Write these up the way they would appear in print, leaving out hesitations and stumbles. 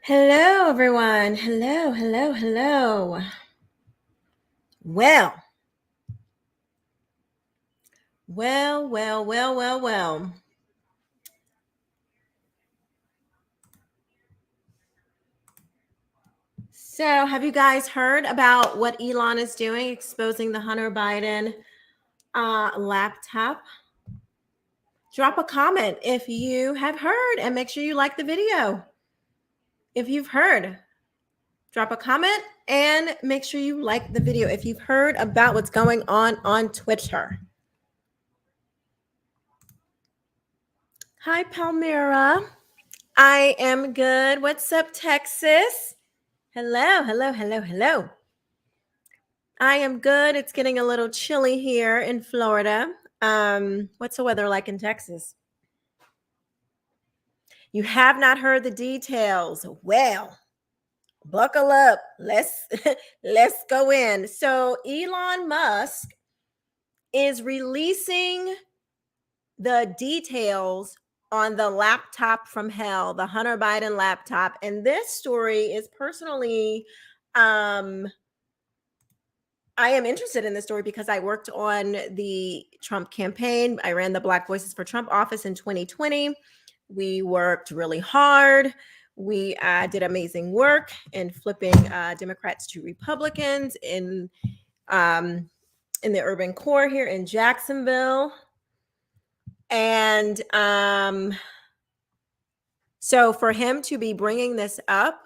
Hello, everyone. Hello, hello, hello. Well, well. So, have you guys heard about what Elon is doing, exposing the Hunter Biden laptop? Drop a comment if you have heard and make sure you like the video. If you've heard, drop a comment and make sure you like the video if you've heard about what's going on Twitter. Hi, Palmyra. I am good. What's up, Texas? Hello. I am good. It's getting a little chilly here in Florida. What's the weather like in Texas? You have not heard the details. Well, buckle up. Let's let's go in. So Elon Musk is releasing the details on the laptop from hell, the Hunter Biden laptop. And this story is personally I am interested in this story because I worked on the Trump campaign. I ran the Black Voices for Trump office in 2020. We worked really hard. We did amazing work in flipping Democrats to Republicans in the urban core here in Jacksonville. And so for him to be bringing this up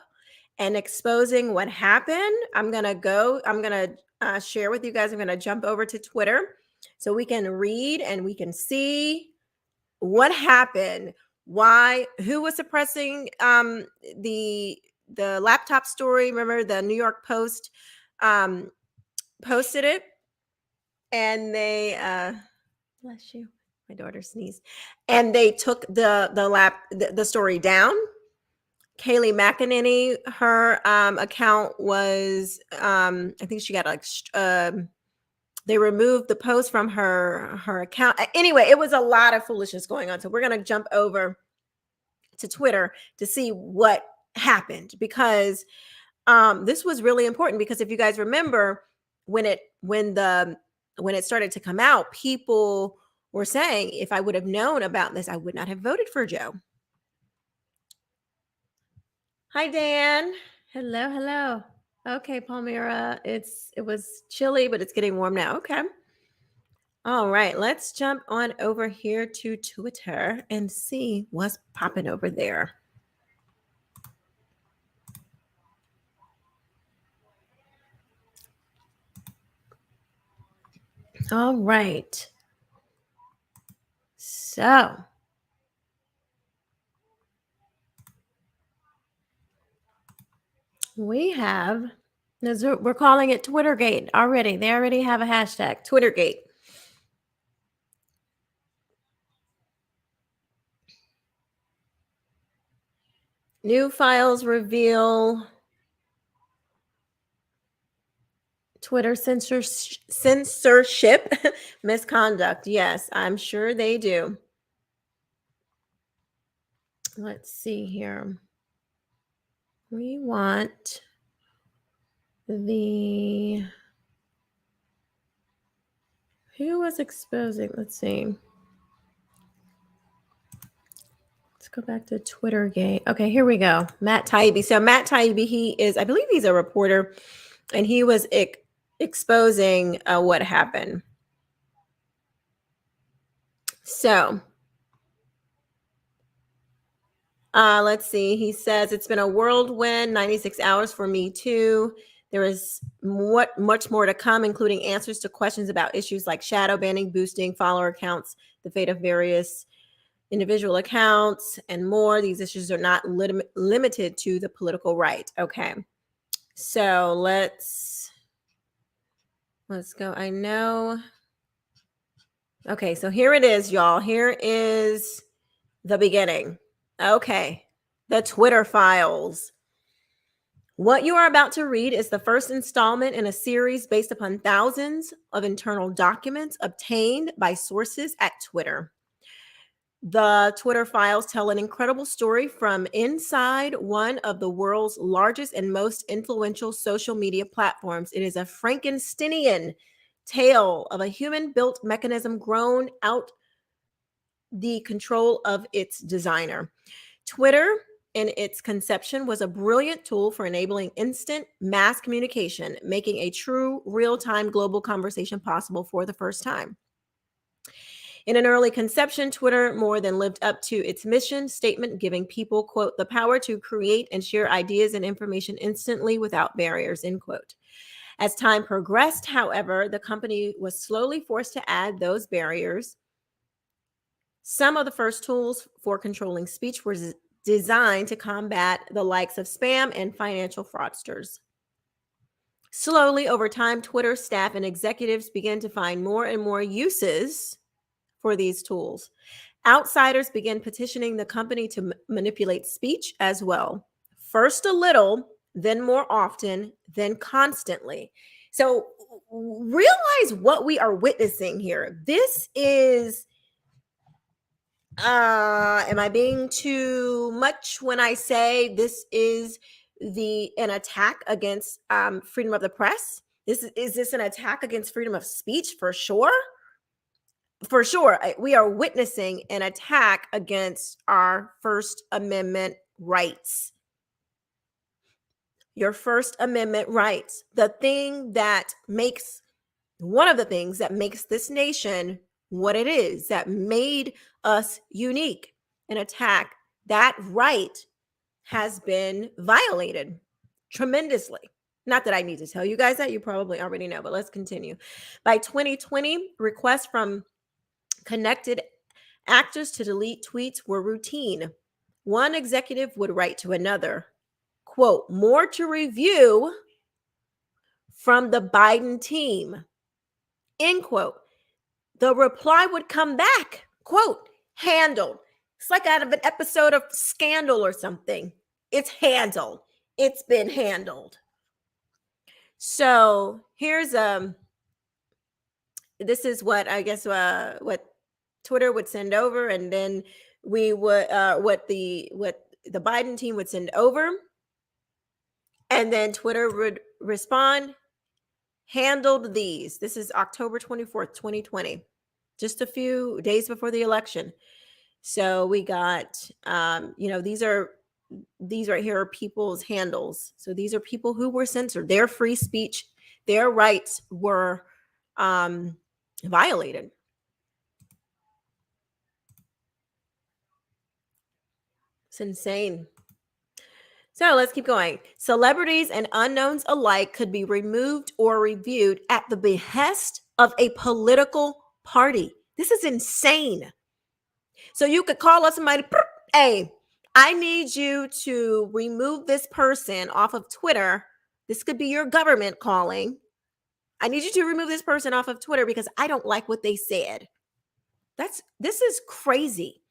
and exposing what happened, I'm going to share with you guys. I'm going to jump over to Twitter so we can read and we can see what happened, who was suppressing the laptop story. Remember, the New York Post posted it, and they bless you, my daughter sneezed, and they took the story down. Kayleigh McEnany, her account was, I think she got they removed the post from her account. Anyway, it was a lot of foolishness going on. So we're going to jump over to Twitter to see what happened, because this was really important. Because if you guys remember, when it started to come out, people were saying, if I would have known about this, I would not have voted for Joe. Hi, Dan. Hello. Okay, Palmyra. It was chilly, but it's getting warm now. Okay. All right, let's jump on over here to Twitter and see what's popping over there. All right. So we're calling it Twittergate already. They already have a hashtag, Twittergate. New files reveal Twitter censorship misconduct. Yes, I'm sure they do. Let's see here. We want who was exposing? Let's see. Let's go back to Twittergate. Okay, here we go. Matt Taibbi. So Matt Taibbi, I believe he's a reporter, and he was exposing what happened. So let's see. He says, it's been a whirlwind 96 hours for me too. There is much more to come, including answers to questions about issues like shadow banning, boosting follower accounts, the fate of various individual accounts, and more. These issues are not limited to the political right. Okay. So let's go. I know. Okay, so here it is, y'all. Here is the beginning. Okay, the Twitter files. What you are about to read is the first installment in a series based upon thousands of internal documents obtained by sources at Twitter. The Twitter files tell an incredible story from inside one of the world's largest and most influential social media platforms. It is a Frankensteinian tale of a human built mechanism grown out the control of its designer. Twitter, in its conception, was a brilliant tool for enabling instant mass communication, making a true real time global conversation possible for the first time. In an early conception, Twitter more than lived up to its mission statement, giving people, quote, the power to create and share ideas and information instantly without barriers, end quote. As time progressed, however, the company was slowly forced to add those barriers. Some of the first tools for controlling speech were designed to combat the likes of spam and financial fraudsters. Slowly, over time, Twitter staff and executives began to find more and more uses for these tools. Outsiders began petitioning the company to manipulate speech as well. First a little, then more often, then constantly. So realize what we are witnessing here. This is am I being too much when I say this is an attack against freedom of the press? Is this an attack against freedom of speech? For sure. For sure, we are witnessing an attack against our First Amendment rights. Your First Amendment rights. One of the things that makes this nation what it is, that made us unique. An attack, that right has been violated tremendously. Not that I need to tell you guys that, you probably already know, but let's continue. By 2020, requests from connected actors to delete tweets were routine. One executive would write to another, quote, more to review from the Biden team, end quote. The reply would come back, quote, handled. It's like out of an episode of Scandal or something. It's handled. It's been handled. So here's this is what I guess what Twitter would send over, and then we would what the Biden team would send over, and then Twitter would respond, handled these. This is October 24th, 2020, just a few days before the election. So we got these right here are people's handles. So these are people who were censored. Their free speech, their rights were violated. It's insane. So let's keep going. Celebrities and unknowns alike could be removed or reviewed at the behest of a political party. This is insane. So you could call up somebody, hey, I need you to remove this person off of Twitter. This could be your government calling. I need you to remove this person off of Twitter because I don't like what they said. This is crazy.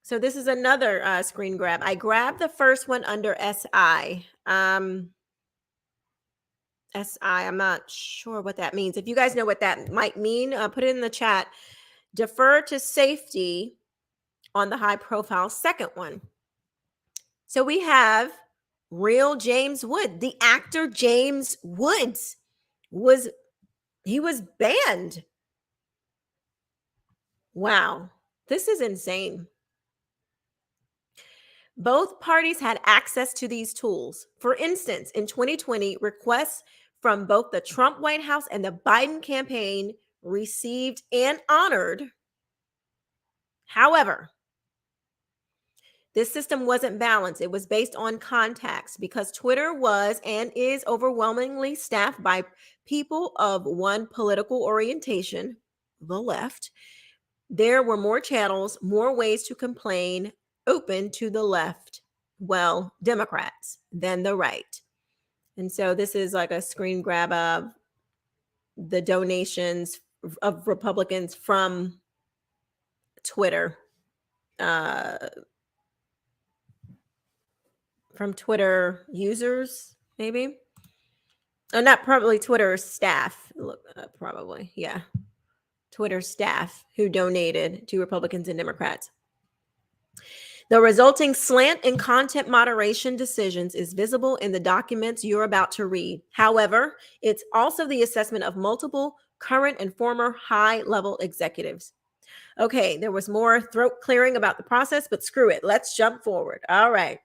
So this is another screen grab. I grabbed the first one under SI. SI, I'm not sure what that means. If you guys know what that might mean, put it in the chat. Defer to safety on the high profile second one. So we have real James Wood. The actor James Woods was banned. Wow, this is insane. Both parties had access to these tools. For instance, in 2020, requests from both the Trump White House and the Biden campaign received and honored. However, this system wasn't balanced. It was based on contacts because Twitter was and is overwhelmingly staffed by people of one political orientation, the left. There were more channels, more ways to complain open to the left, well, Democrats, than the right. And so this is like a screen grab of the donations of Republicans from Twitter. From Twitter users, maybe. Not probably Twitter staff. Look, probably, yeah. Twitter staff who donated to Republicans and Democrats. The resulting slant in content moderation decisions is visible in the documents you're about to read. However, it's also the assessment of multiple current and former high-level executives. Okay, there was more throat clearing about the process, but screw it. Let's jump forward. All right.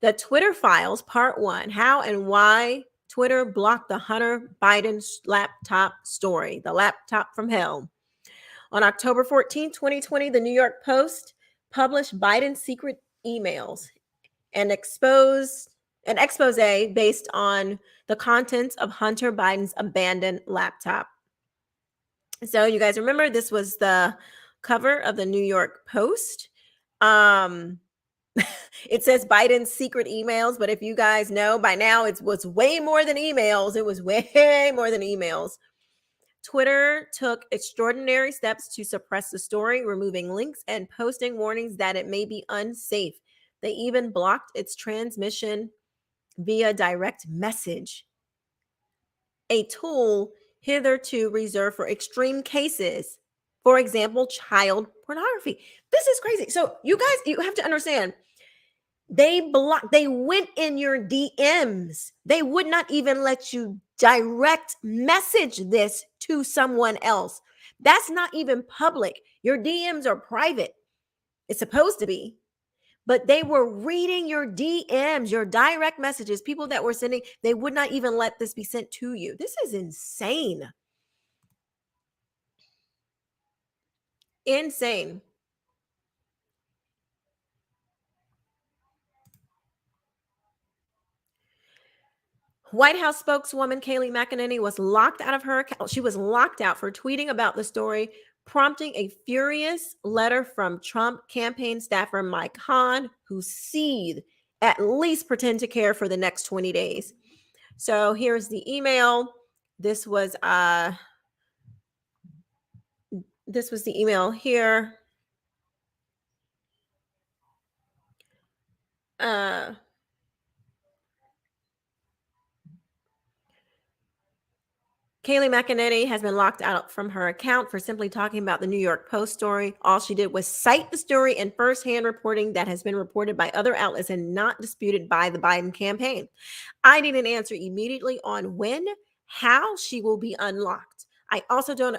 The Twitter Files, Part 1, How and Why Twitter Blocked the Hunter Biden Laptop Story, the laptop from hell. On October 14, 2020, the New York Post published Biden's secret emails and exposed an expose based on the contents of Hunter Biden's abandoned laptop. So you guys remember this was the cover of the New York Post. It says Biden's secret emails, but if you guys know by now, it was way more than emails. It was way more than emails. Twitter took extraordinary steps to suppress the story, removing links and posting warnings that it may be unsafe. They even blocked its transmission via direct message, a tool hitherto reserved for extreme cases. For example, child pornography. This is crazy. So you guys, you have to understand, they went in your DMs. They would not even let you direct message this to someone else. That's not even public. Your DMs are private. It's supposed to be. But they were reading your DMs, your direct messages, people that were sending, they would not even let this be sent to you. This is insane. Insane. White House spokeswoman Kayleigh McEnany was locked out of her account. She was locked out for tweeting about the story, prompting a furious letter from Trump campaign staffer Mike Hahn, who seethed, at least pretend to care for the next 20 days. So here's the email. This was the email here. Kayleigh McEnany has been locked out from her account for simply talking about the New York Post story. All she did was cite the story in firsthand reporting that has been reported by other outlets and not disputed by the Biden campaign. I need an answer immediately on when, how she will be unlocked. I also don't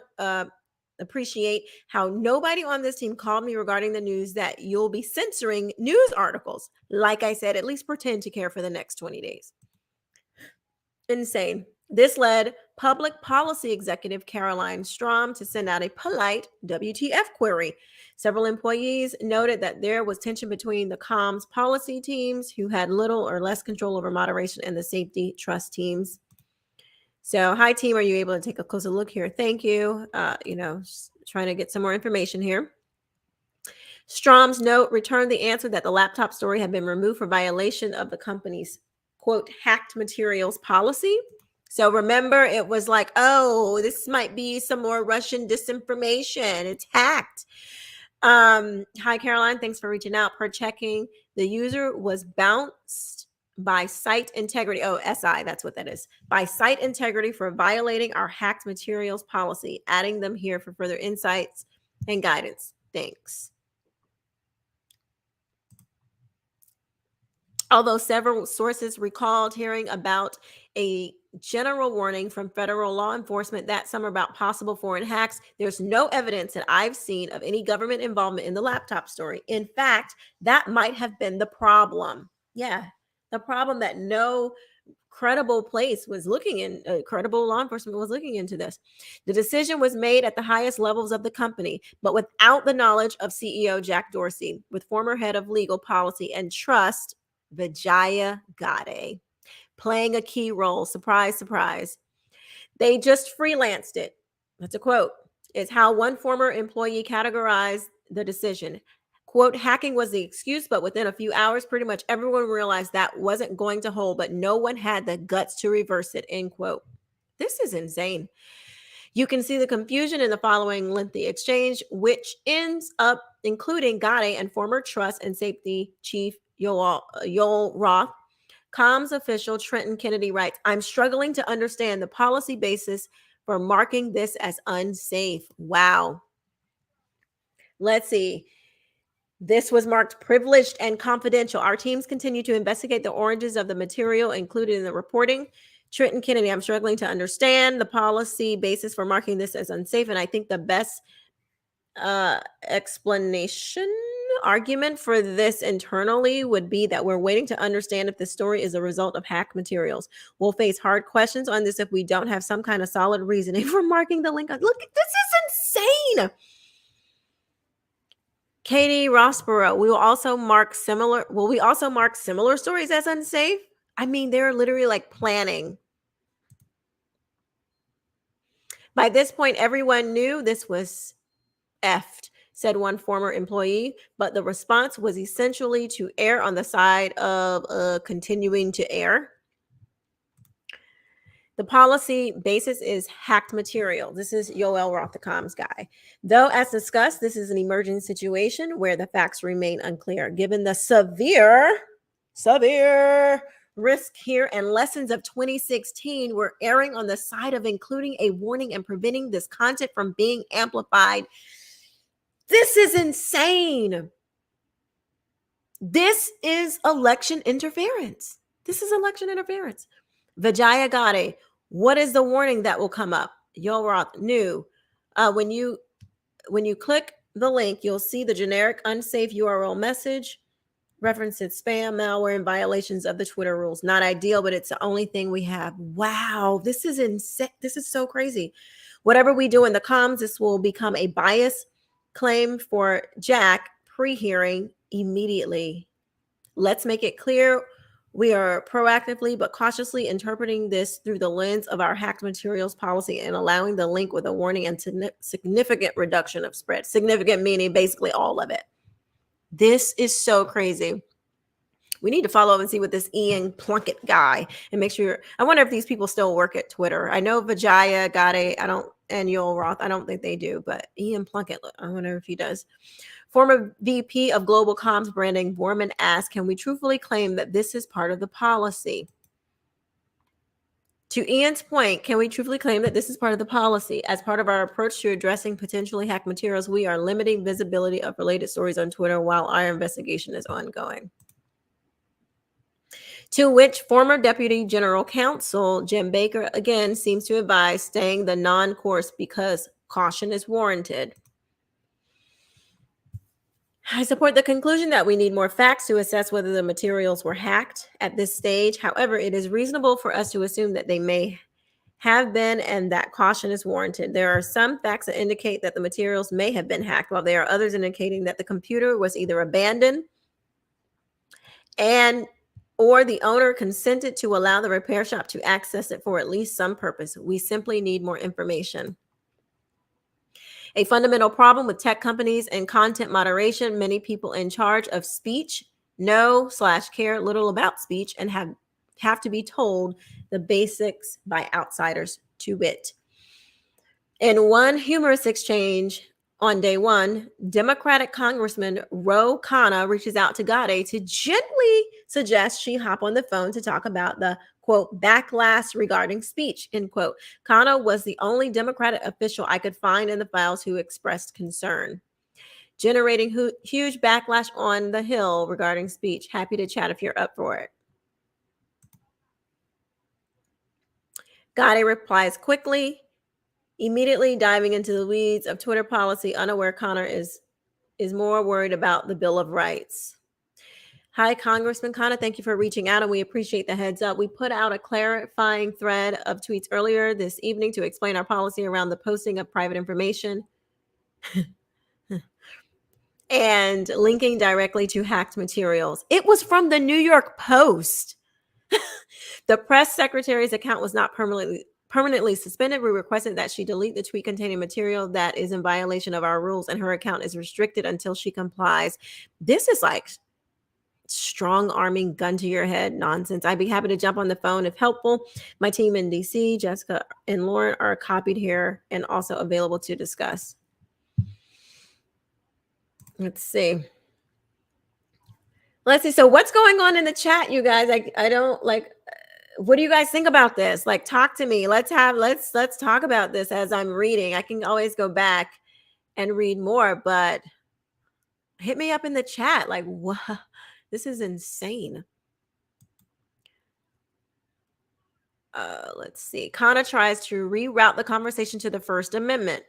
appreciate how nobody on this team called me regarding the news that you'll be censoring news articles. Like I said, at least pretend to care for the next 20 days. Insane. This led public policy executive Caroline Strom to send out a polite WTF query. Several employees noted that there was tension between the comms policy teams, who had little or less control over moderation, and the safety trust teams. So, hi team, are you able to take a closer look here? Thank you. Trying to get some more information here. Strom's note returned the answer that the laptop story had been removed for violation of the company's, quote, hacked materials policy. So remember, it was like, oh, this might be some more Russian disinformation. It's hacked. Hi, Caroline. Thanks for reaching out. Per checking, the user was bounced by site integrity. Oh, SI, that's what that is. By site integrity for violating our hacked materials policy. Adding them here for further insights and guidance. Thanks. Although several sources recalled hearing about a general warning from federal law enforcement that summer about possible foreign hacks, there's no evidence that I've seen of any government involvement in the laptop story. In fact, that might have been the problem. Yeah, the problem that no credible place was looking in, credible law enforcement was looking into this. The decision was made at the highest levels of the company, but without the knowledge of CEO Jack Dorsey, with former head of legal policy and trust Vijaya Gadde playing a key role. Surprise, surprise. They just freelanced it. That's a quote. It's how one former employee categorized the decision. Quote, hacking was the excuse, but within a few hours, pretty much everyone realized that wasn't going to hold, but no one had the guts to reverse it, end quote. This is insane. You can see the confusion in the following lengthy exchange, which ends up including Gadde and former trust and safety chief Yoel Roth. Comms official Trenton Kennedy writes, I'm struggling to understand the policy basis for marking this as unsafe. Wow. Let's see. This was marked privileged and confidential. Our teams continue to investigate the origins of the material included in the reporting. Trenton Kennedy, I'm struggling to understand the policy basis for marking this as unsafe. And I think the best explanation argument for this internally would be that we're waiting to understand if the story is a result of hacked materials. We'll face hard questions on this if we don't have some kind of solid reasoning for marking the link. Look, this is insane. Katie Rossborough, we will also mark similar. Will we also mark similar stories as unsafe? I mean, they're literally like planning. By this point, everyone knew this was effed, said one former employee, but the response was essentially to err on the side of continuing to err. The policy basis is hacked material. This is Yoel Roth, the comms guy. Though, as discussed, this is an emerging situation where the facts remain unclear. Given the severe risk here and lessons of 2016, we're erring on the side of including a warning and preventing this content from being amplified. This is insane. This is election interference. Vijaya Gade, what is the warning that will come up? Yoel Roth, new. When you click the link, you'll see the generic unsafe URL message. References spam, malware, and violations of the Twitter rules. Not ideal, but it's the only thing we have. Wow, this is insane. This is so crazy. Whatever we do in the comms, this will become a bias claim for Jack pre-hearing immediately. Let's make it clear we are proactively but cautiously interpreting this through the lens of our hacked materials policy and allowing the link with a warning and significant reduction of spread. Significant meaning basically all of it. This is so crazy. We need to follow up and see what this Ian Plunkett guy and make sure. I wonder if these people still work at Twitter. I know Vijaya Gade, and Yoel Roth, I don't think they do, but Ian Plunkett, I wonder if he does. Former VP of Global Comms Branding, Borman asked, can we truthfully claim that this is part of the policy? To Ian's point, can we truthfully claim that this is part of the policy? As part of our approach to addressing potentially hacked materials, we are limiting visibility of related stories on Twitter while our investigation is ongoing. To which former Deputy General Counsel Jim Baker again seems to advise staying the non-course because caution is warranted. I support the conclusion that we need more facts to assess whether the materials were hacked at this stage. However, it is reasonable for us to assume that they may have been and that caution is warranted. There are some facts that indicate that the materials may have been hacked, while there are others indicating that the computer was either abandoned or the owner consented to allow the repair shop to access it for at least some purpose. We simply need more information. A fundamental problem with tech companies and content moderation, many people in charge of speech know/care little about speech and have to be told the basics by outsiders to wit. In one humorous exchange on day one, Democratic Congressman Ro Khanna reaches out to Gade to gently suggest she hop on the phone to talk about the, quote, backlash regarding speech, end quote. Khanna was the only Democratic official I could find in the files who expressed concern, generating huge backlash on the Hill regarding speech. Happy to chat if you're up for it. Gade replies quickly, immediately diving into the weeds of Twitter policy, unaware Connor is more worried about the Bill of Rights. Hi, Congressman Connor. Thank you for reaching out, and we appreciate the heads up. We put out a clarifying thread of tweets earlier this evening to explain our policy around the posting of private information and linking directly to hacked materials. It was from the New York Post. The press secretary's account was not permanently suspended. We requested that she delete the tweet containing material that is in violation of our rules, and her account is restricted until she complies. This is like strong arming, gun to your head nonsense. I'd be happy to jump on the phone if helpful. My team in DC, Jessica and Lauren, are copied here and also available to discuss. Let's see. So what's going on in the chat, you guys? I don't like. What do you guys think about this? Like, talk to me. Let's talk about this as I'm reading. I can always go back and read more, but hit me up in the chat. Like, what? This is insane. Let's see. Kana tries to reroute the conversation to the First Amendment,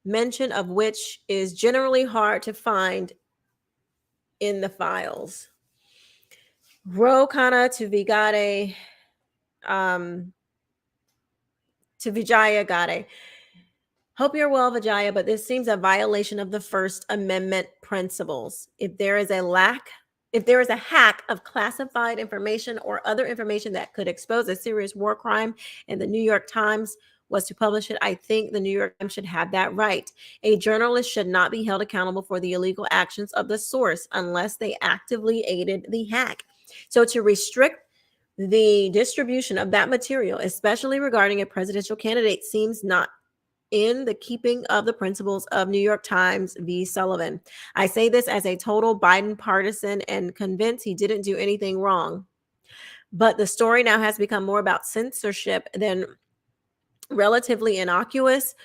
mention of which is generally hard to find in the files. Ro Kana to Vigade, to Vijaya Gade. Hope you're well, Vijaya, but this seems a violation of the First Amendment principles. If there is a hack of classified information or other information that could expose a serious war crime and the New York Times was to publish it, I think the New York Times should have that right. A journalist should not be held accountable for the illegal actions of the source unless they actively aided the hack. So to restrict the distribution of that material, especially regarding a presidential candidate, seems not in the keeping of the principles of New York Times v. Sullivan. I say this as a total Biden partisan and convinced he didn't do anything wrong. But the story now has become more about censorship than relatively innocuous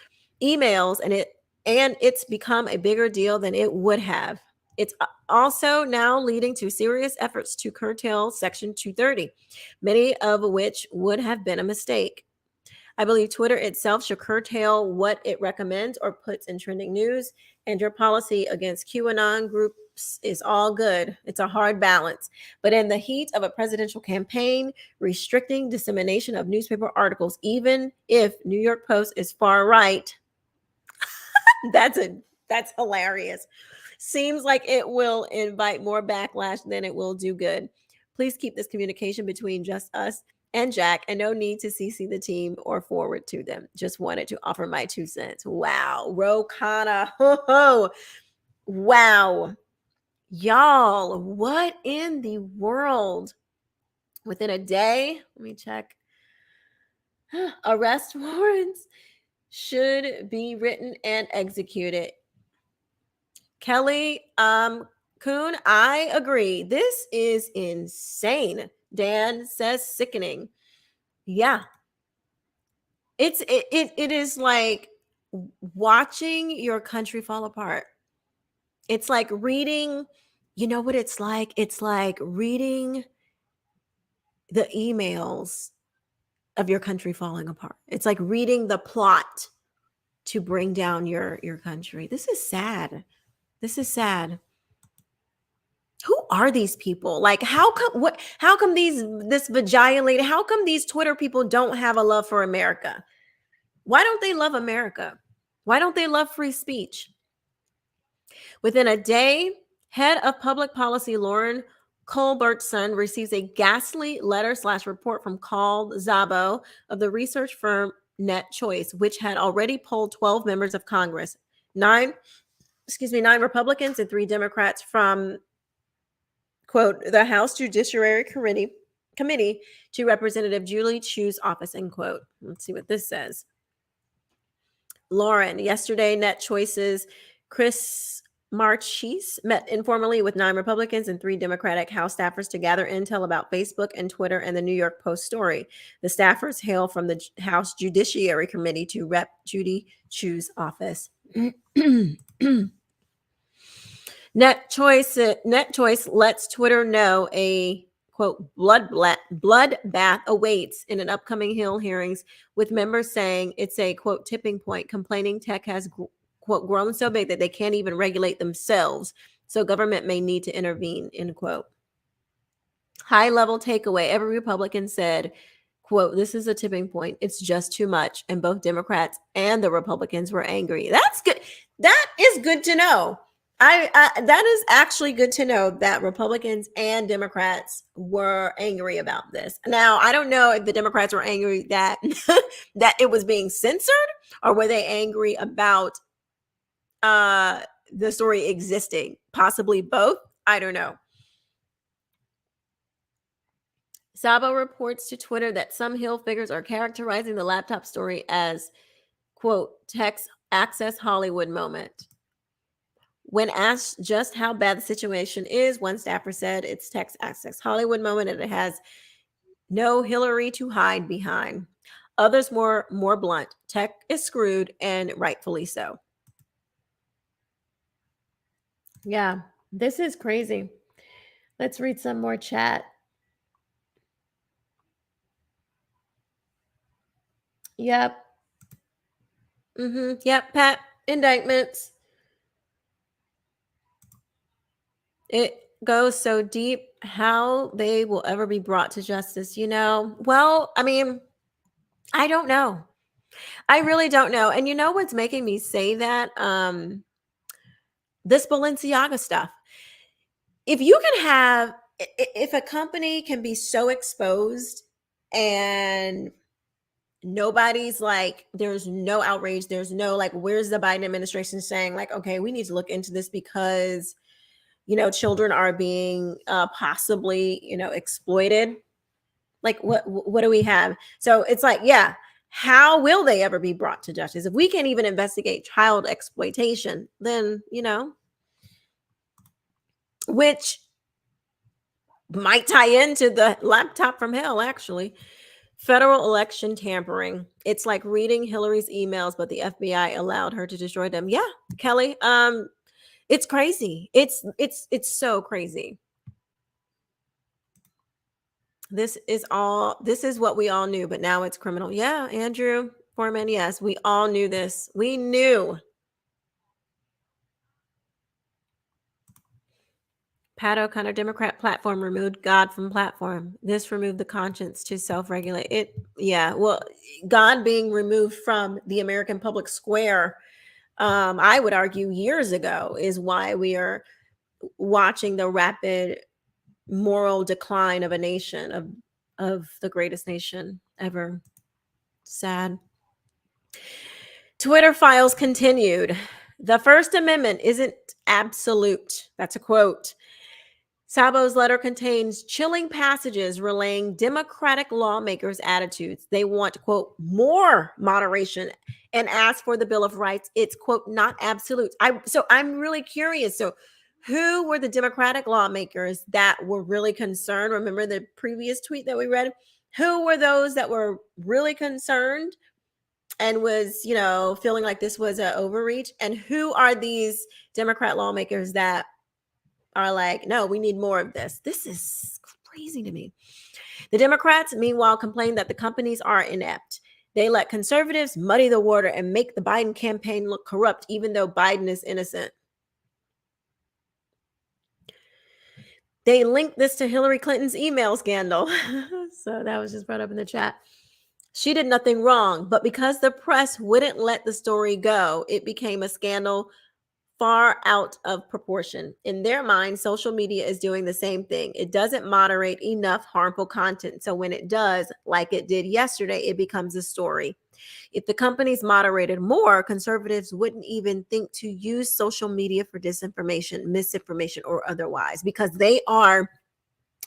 emails, and it's become a bigger deal than it would have. It's also now leading to serious efforts to curtail Section 230, many of which would have been a mistake. I believe Twitter itself should curtail what it recommends or puts in trending news, and your policy against QAnon groups is all good. It's a hard balance. But in the heat of a presidential campaign, restricting dissemination of newspaper articles, even if New York Post is far right, that's hilarious. Seems like it will invite more backlash than it will do good. Please keep this communication between just us and Jack, and no need to CC the team or forward to them. Just wanted to offer my 2 cents. Wow. Rokana. Ho. Wow. Y'all, what in the world? Within a day, let me check. Arrest warrants should be written and executed. Kelly Kuhn, I agree. This is insane. Dan says sickening. Yeah. It is like watching your country fall apart. It's like reading, you know what it's like? It's like reading the emails of your country falling apart. It's like reading the plot to bring down your country. This is sad. This is sad. Who are these people? Like, how come this Vijaya lady, how come these Twitter people don't have a love for America? Why don't they love America? Why don't they love free speech? Within a day, head of public policy Lauren Colbertson receives a ghastly letter/report from Carl Szabo of the research firm Net Choice, which had already polled 12 members of Congress, 9 Republicans and 3 Democrats from, quote, the House Judiciary Committee to Representative Julie Chu's office, end quote. Let's see what this says. Lauren, yesterday, Net Choice's Chris Marchese met informally with 9 Republicans and 3 Democratic House staffers to gather intel about Facebook and Twitter and the New York Post story. The staffers hail from the House Judiciary Committee to Rep. Judy Chu's office. Net Choice lets Twitter know a, quote, bloodbath awaits in an upcoming Hill hearings, with members saying it's a, quote, tipping point, complaining tech has, quote, grown so big that they can't even regulate themselves. So government may need to intervene, end quote. High level takeaway. Every Republican said, quote, this is a tipping point. It's just too much. And both Democrats and the Republicans were angry. That's good. That is good to know. That is actually good to know that Republicans and Democrats were angry about this. Now, I don't know if the Democrats were angry that that it was being censored, or were they angry about the story existing? Possibly both. I don't know. Szabo reports to Twitter that some Hill figures are characterizing the laptop story as, quote, text access Hollywood moment. When asked just how bad the situation is, one staffer said it's text access Hollywood moment, and it has No Hillary to hide behind. Others more blunt. Tech is screwed, and rightfully so. Yeah, this is crazy. Let's read some more chat. Yep. Yep, Pat. Indictments. It goes so deep how they will ever be brought to justice, you know? Well, I mean, I don't know. I really don't know. And you know what's making me say that? This Balenciaga stuff. If you can have if a company can be so exposed and nobody's like there's no outrage, there's no like where's the Biden administration saying like okay, we need to look into this because children are being possibly exploited. Like what do we have? So it's like, yeah, how will they ever be brought to justice if we can't even investigate child exploitation? Then which might tie into the laptop from hell, actually. Federal election tampering. It's like reading Hillary's emails, but the FBI allowed her to destroy them. Yeah, Kelly. It's crazy. It's so crazy. This is what we all knew, but now it's criminal. Yeah, Andrew Foreman, yes, we all knew this. We knew. Pat O'Connor, Democrat platform removed God from platform. This removed the conscience to self-regulate. Yeah, well, God being removed from the American public square, I would argue years ago, is why we are watching the rapid moral decline of a nation, of the greatest nation ever. Sad. Twitter files continued. The First Amendment isn't absolute. That's a quote. Sabo's letter contains chilling passages relaying Democratic lawmakers' attitudes. They want, quote, more moderation and ask for the Bill of Rights. It's, quote, not absolute. So I'm really curious. So who were the Democratic lawmakers that were really concerned? Remember the previous tweet that we read? Who were those that were really concerned and was, feeling like this was an overreach? And who are these Democrat lawmakers that are like, no, we need more of this? This is crazy to me. The Democrats, meanwhile, complain that the companies are inept. They let conservatives muddy the water and make the Biden campaign look corrupt, even though Biden is innocent. They linked this to Hillary Clinton's email scandal. So that was just brought up in the chat. She did nothing wrong, but because the press wouldn't let the story go, it became a scandal far out of proportion. In their mind, social media is doing the same thing. It doesn't moderate enough harmful content. So when it does, like it did yesterday, it becomes a story. If the companies moderated more, conservatives wouldn't even think to use social media for disinformation, misinformation, or otherwise, because they are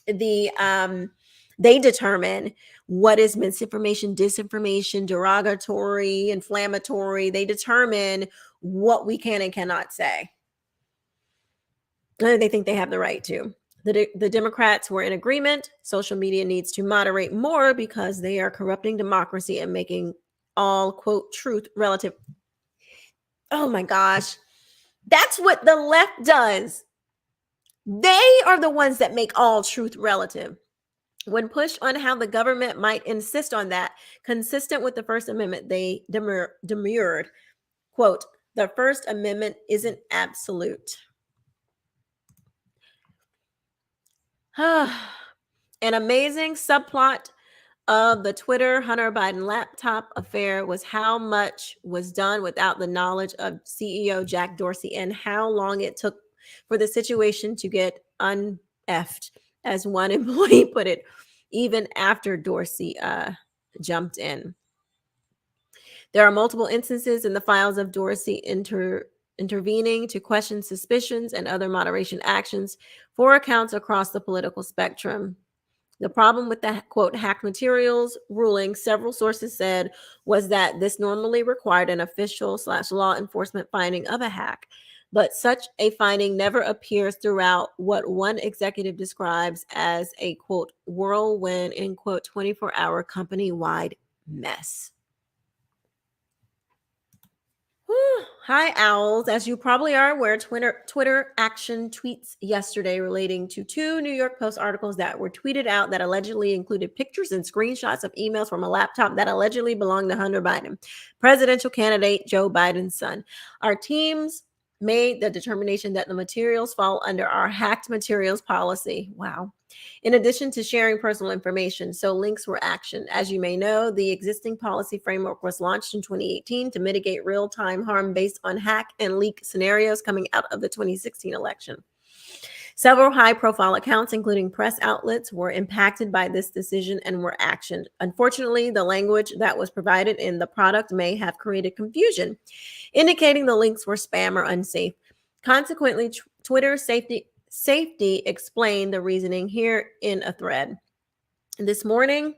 they determine what is misinformation, disinformation, derogatory, inflammatory. They determine what we can and cannot say. They think they have the right to. The Democrats were in agreement. Social media needs to moderate more because they are corrupting democracy and making all, quote, truth relative. Oh my gosh. That's what the left does. They are the ones that make all truth relative. When pushed on how the government might insist on that, consistent with the First Amendment, they demurred. Quote, the First Amendment isn't absolute. An amazing subplot of the Twitter Hunter Biden laptop affair was how much was done without the knowledge of CEO Jack Dorsey and how long it took for the situation to get un-effed, as one employee put it, even after Dorsey jumped in. There are multiple instances in the files of Dorsey intervening to question suspicions and other moderation actions for accounts across the political spectrum. The problem with the, quote, hacked materials ruling, several sources said, was that this normally required an official / law enforcement finding of a hack. but such a finding never appears throughout what one executive describes as a quote whirlwind in quote 24-hour company-wide mess. Whew. Hi, Owls. As you probably are aware, Twitter action tweets yesterday relating to two New York Post articles that were tweeted out that allegedly included pictures and screenshots of emails from a laptop that allegedly belonged to Hunter Biden, presidential candidate Joe Biden's son. Our teams made the determination that the materials fall under our hacked materials policy. Wow. In addition to sharing personal information, so links were actioned. As you may know, the existing policy framework was launched in 2018 to mitigate real-time harm based on hack and leak scenarios coming out of the 2016 election. Several high-profile accounts, including press outlets, were impacted by this decision and were actioned. Unfortunately, the language that was provided in the product may have created confusion, indicating the links were spam or unsafe. Consequently, Twitter safety explained the reasoning here in a thread. This morning,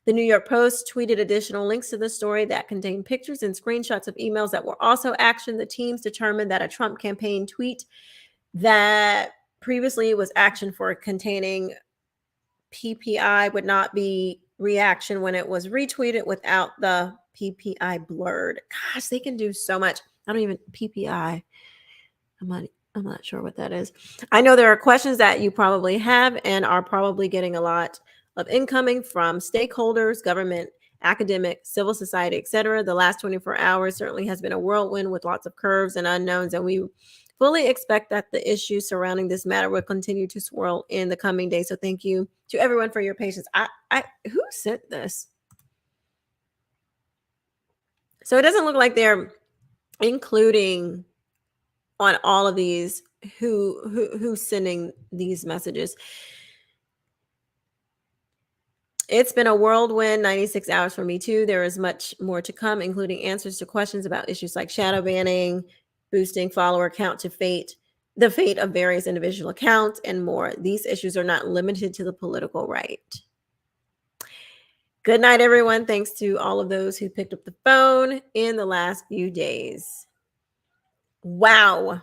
the New York Post tweeted additional links to the story that contained pictures and screenshots of emails that were also actioned. The teams determined that a Trump campaign tweet that previously was actioned for containing PPI would not be reaction when it was retweeted without the PPI blurred. Gosh, they can do so much. I don't even PPI. I'm not sure what that is. I know there are questions that you probably have and are probably getting a lot of incoming from stakeholders, government, academic, civil society, etc. The last 24 hours certainly has been a whirlwind with lots of curves and unknowns, and we fully expect that the issues surrounding this matter will continue to swirl in the coming days. So thank you to everyone for your patience. Who sent this? So it doesn't look like they're including on all of these who's sending these messages. It's been a whirlwind 96 hours for me too. There is much more to come, including answers to questions about issues like shadow banning, boosting follower count to the fate of various individual accounts, and more. These issues are not limited to the political right. Good night, everyone. Thanks to all of those who picked up the phone in the last few days. Wow.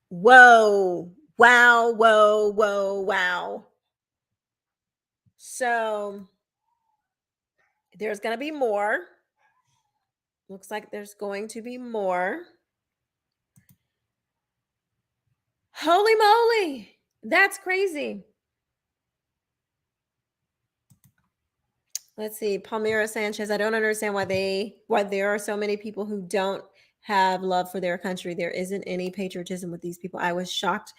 Whoa. Wow, whoa, whoa, wow. So there's going to be more. Looks like there's going to be more. Holy moly. That's crazy. Let's see. Palmira Sanchez. I don't understand why there are so many people who don't have love for their country. There isn't any patriotism with these people. I was shocked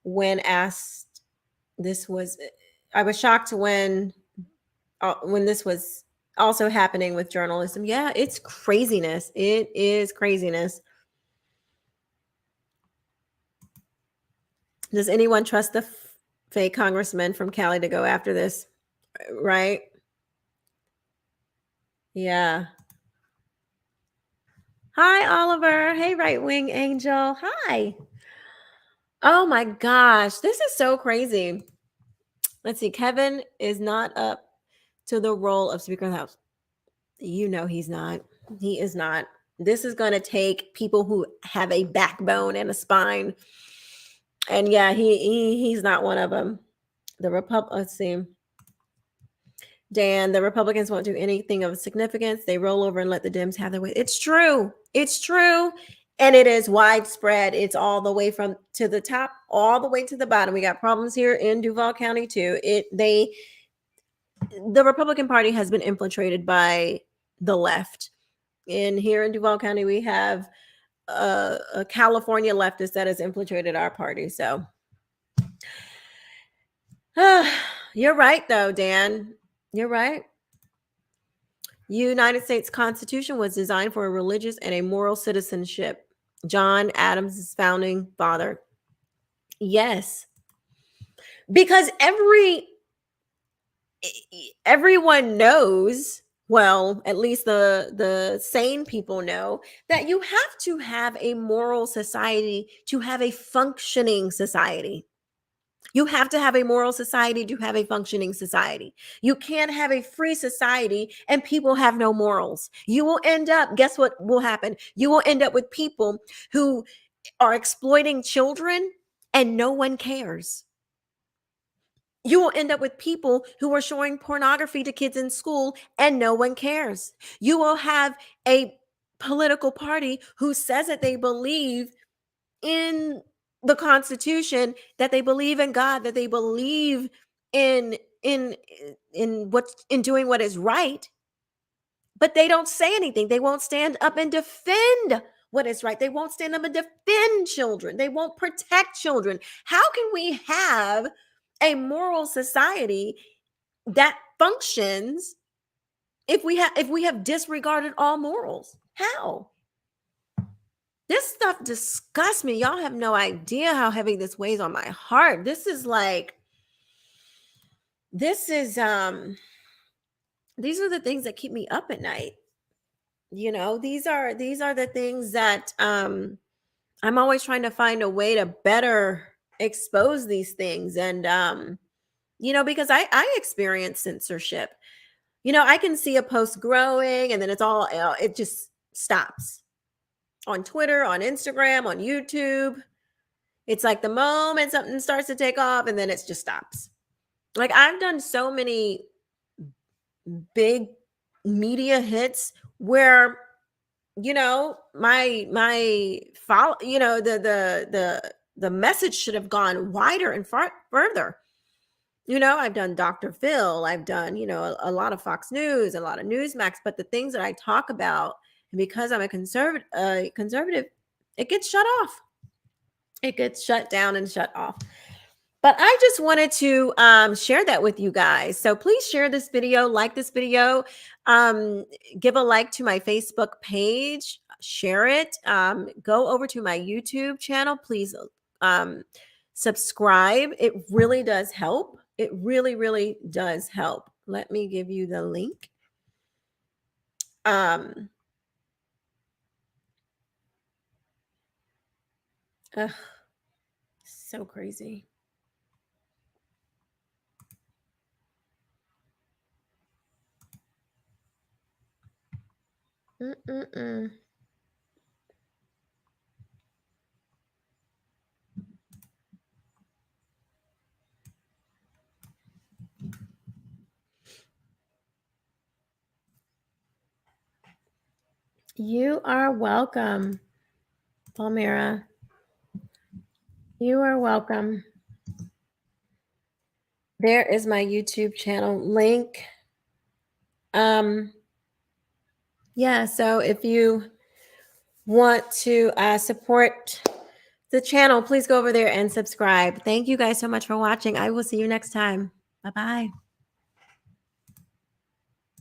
when asked I was shocked when this was also happening with journalism. Yeah, it's craziness. It is craziness. Does anyone trust the fake congressman from Cali to go after this? Right? Yeah. Hi, Oliver. Hey, right wing angel. Hi. Oh my gosh. This is so crazy. Let's see. Kevin is not up to the role of Speaker of the House. You know he's not. He is not. This is going to take people who have a backbone and a spine. And yeah, he's not one of them. Let's see. Dan, the Republicans won't do anything of significance. They roll over and let the Dems have their way. It's true. It's true. And it is widespread. It's all the way from to the top, all the way to the bottom. We got problems here in Duval County too. The Republican Party has been infiltrated by the left. And here in Duval County, we have a California leftist that has infiltrated our party. So you're right, though, Dan. You're right. United States Constitution was designed for a religious and a moral citizenship. John Adams' founding father. Yes. Because everyone knows, well, at least the sane people know, that you have to have a moral society to have a functioning society. You have to have a moral society to have a functioning society. You can't have a free society and people have no morals. You will end up, guess what will happen? You will end up with people who are exploiting children and no one cares. You will end up with people who are showing pornography to kids in school and no one cares. You will have a political party who says that they believe in the Constitution, that they believe in God, that they believe in doing what is right, but they don't say anything. They won't stand up and defend what is right. They won't stand up and defend children. They won't protect children. How can we have a moral society that functions if we have disregarded all morals? How? This stuff disgusts me. Y'all have no idea how heavy this weighs on my heart. This is these are the things that keep me up at night. You know, these are the things that I'm always trying to find a way to better expose these things. And because I experience censorship. I can see a post growing and then it just stops. On Twitter, on Instagram, on YouTube. It's like the moment something starts to take off and then it just stops. Like, I've done so many big media hits where my follow, the message should have gone wider and further. I've done Dr. Phil, I've done a lot of Fox News, a lot of Newsmax, but the things that I talk about, and because I'm a conservative, it gets shut off. It gets shut down and shut off. But I just wanted to share that with you guys. So please share this video, like this video, give a like to my Facebook page, share it, go over to my YouTube channel. Please subscribe. It really does help. It really, really does help. Let me give you the link. So crazy. You are welcome, Palmyra. You are welcome. There is my YouTube channel link. Yeah, so if you want to support the channel, please go over there and subscribe. Thank you guys so much for watching. I will see you next time. Bye-bye.